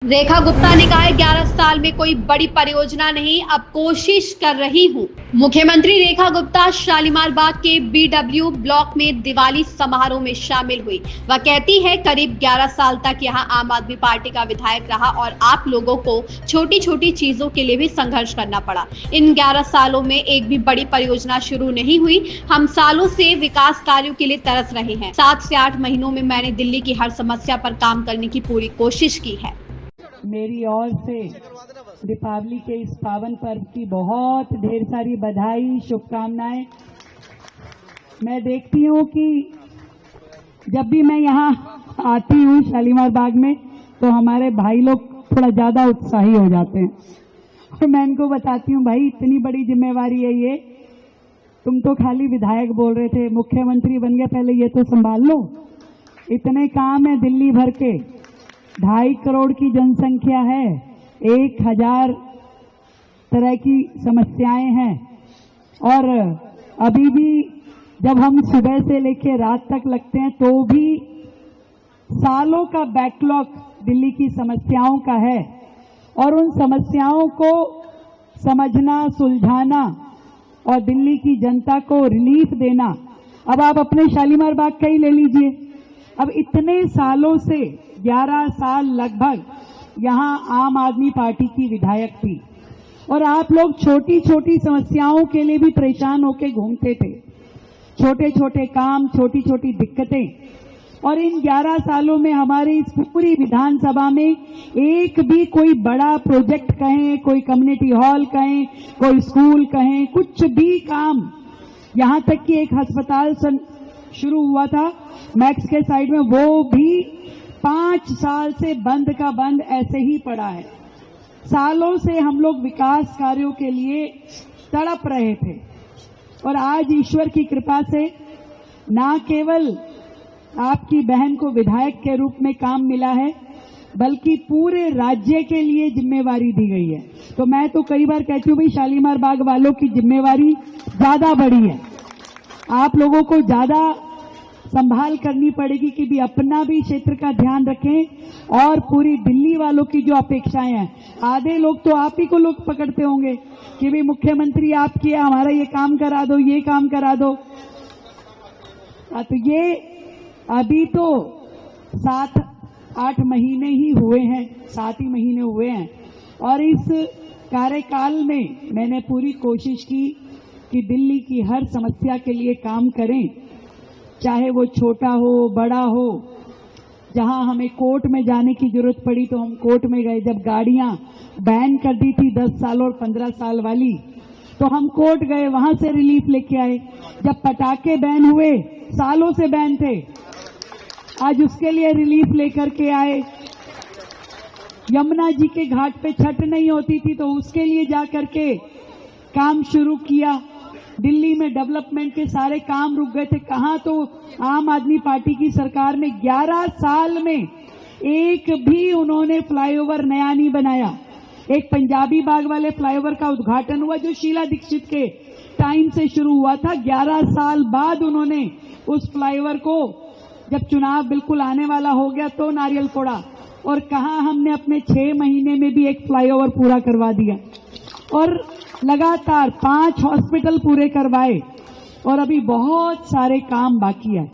रेखा गुप्ता ने कहा है 11 साल में कोई बड़ी परियोजना नहीं, अब कोशिश कर रही हूं। मुख्यमंत्री रेखा गुप्ता शालीमार बाग के बीडब्ल्यू ब्लॉक में दिवाली समारोह में शामिल हुई। वह कहती है करीब 11 साल तक यहां आम आदमी पार्टी का विधायक रहा और आप लोगों को छोटी छोटी चीजों के लिए भी संघर्ष करना पड़ा। इन 11 सालों में एक भी बड़ी परियोजना शुरू नहीं हुई। हम सालों से विकास कार्यों के लिए तरस रहे हैं। 7 से 8 महीनों में मैंने दिल्ली की हर समस्या पर काम करने की पूरी कोशिश की है। मेरी ओर से दीपावली के इस पावन पर्व की बहुत ढेर सारी बधाई, शुभकामनाएं। मैं देखती हूँ कि जब भी मैं यहाँ आती हूँ शालीमार बाग में, तो हमारे भाई लोग थोड़ा ज्यादा उत्साही हो जाते हैं और मैं इनको बताती हूँ, भाई इतनी बड़ी जिम्मेवारी है ये, तुम तो खाली विधायक बोल रहे थे, मुख्यमंत्री बन गए, पहले ये तो संभाल लो। इतने काम है दिल्ली भर के, 2.5 करोड़ की जनसंख्या है, 1000 तरह की समस्याएं हैं और अभी भी जब हम सुबह से लेकर रात तक लगते हैं तो भी सालों का बैकलॉग दिल्ली की समस्याओं का है और उन समस्याओं को समझना, सुलझाना और दिल्ली की जनता को रिलीफ देना। अब आप अपने शालीमार बाग का ही ले लीजिए, अब इतने सालों से 11 साल लगभग यहां आम आदमी पार्टी की विधायक थी और आप लोग छोटी छोटी समस्याओं के लिए भी परेशान होकर घूमते थे, छोटे छोटे काम, छोटी छोटी दिक्कतें। और इन 11 सालों में हमारी इस पूरी विधानसभा में एक भी कोई बड़ा प्रोजेक्ट कहें, कोई कम्युनिटी हॉल कहें, कोई स्कूल कहें, कुछ भी काम, यहां तक कि एक अस्पताल शुरू हुआ था मैक्स के साइड में, वो भी 5 साल से बंद का बंद ऐसे ही पड़ा है। सालों से हम लोग विकास कार्यों के लिए तड़प रहे थे और आज ईश्वर की कृपा से ना केवल आपकी बहन को विधायक के रूप में काम मिला है, बल्कि पूरे राज्य के लिए जिम्मेवारी दी गई है। तो मैं तो कई बार कहती हूं, भाई शालीमार बाग वालों की जिम्मेवारी ज्यादा बड़ी है, आप लोगों को ज्यादा संभाल करनी पड़ेगी कि भी अपना भी क्षेत्र का ध्यान रखें और पूरी दिल्ली वालों की जो अपेक्षाएं हैं। आधे लोग तो आप ही को लोग पकड़ते होंगे कि भी मुख्यमंत्री आप किया, हमारा ये काम करा दो, ये काम करा दो। तो ये अभी तो 7-8 महीने ही हुए हैं, 7 ही महीने हुए हैं और इस कार्यकाल में मैंने पूरी कोशिश की कि दिल्ली की हर समस्या के लिए काम करें, चाहे वो छोटा हो बड़ा हो। जहां हमें कोर्ट में जाने की जरूरत पड़ी तो हम कोर्ट में गए, जब गाड़ियां बैन कर दी थी 10 साल और 15 साल वाली, तो हम कोर्ट गए, वहां से रिलीफ लेके आए। जब पटाखे बैन हुए, सालों से बैन थे, आज उसके लिए रिलीफ लेकर के आए। यमुना जी के घाट पे छठ नहीं होती थी तो उसके लिए जाकर के काम शुरू किया। दिल्ली में डेवलपमेंट के सारे काम रुक गए थे, कहां तो आम आदमी पार्टी की सरकार में 11 साल में एक भी उन्होंने फ्लाईओवर नया नहीं बनाया। एक पंजाबी बाग वाले फ्लाईओवर का उद्घाटन हुआ जो शीला दीक्षित के टाइम से शुरू हुआ था, 11 साल बाद उन्होंने उस फ्लाईओवर को, जब चुनाव बिल्कुल आने वाला हो गया तो नारियल फोड़ा और कहा हमने अपने 6 महीने में भी एक फ्लाईओवर पूरा करवा दिया और लगातार 5 हॉस्पिटल पूरे करवाए और अभी बहुत सारे काम बाकी है।